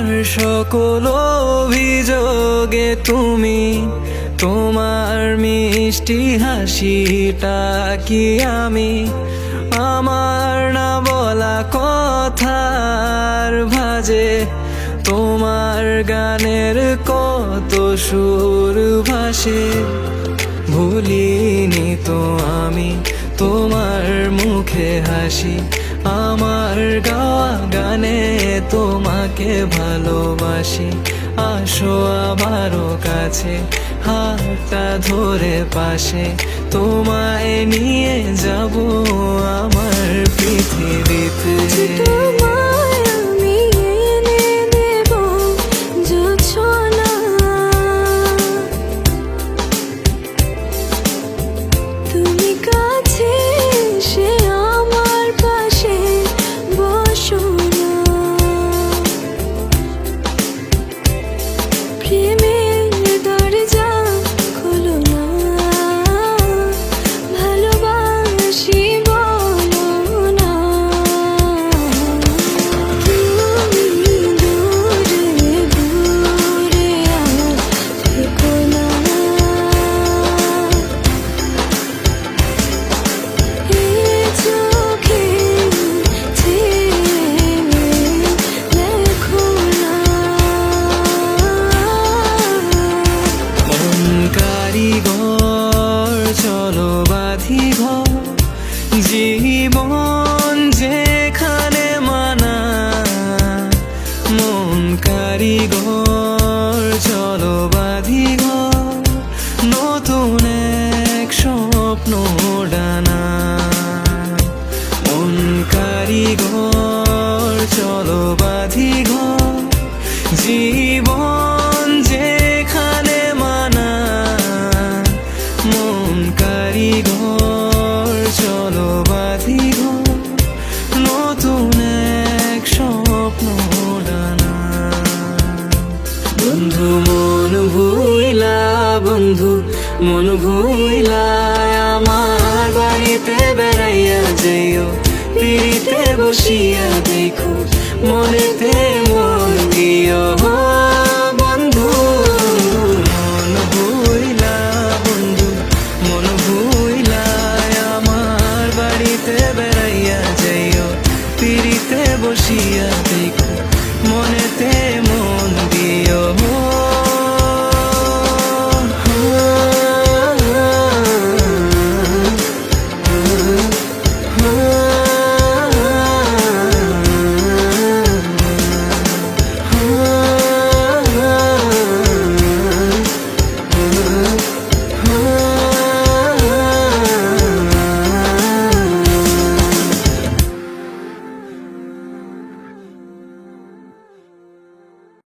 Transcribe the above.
আমার সকল অভিযোগে তুমি তোমার মিষ্টি হাসিটা কি আমি আমার না বলা কথার ভাজে তোমার গানের কত সুর ভাসে ভুলিনি তো আমি তোমার মুখে হাসি আমার গাওয়া গানে তোমাকে ভালোবাসি আসো আবারও কাছে হাতটা ধরে পাশে তোমায় নিয়ে যাব আমার পৃথিবীতে চলো বাঁধি ঘর জীবন যেখানে মানা মন কারিগর চলো বাঁধি ঘর নতুন এক স্বপ্ন ডানা মন কারিগর চলো বাঁধি ঘর জীবন যেখানে মানা মন কারিগর চলো বাঁধি ঘর নতুন এক স্বপ্ন ডানা বন্ধু মন ভুইলা আমার বাড়িতে বেড়াইয়া যাইও পিড়িতে বসিয়া দেখো মনেতে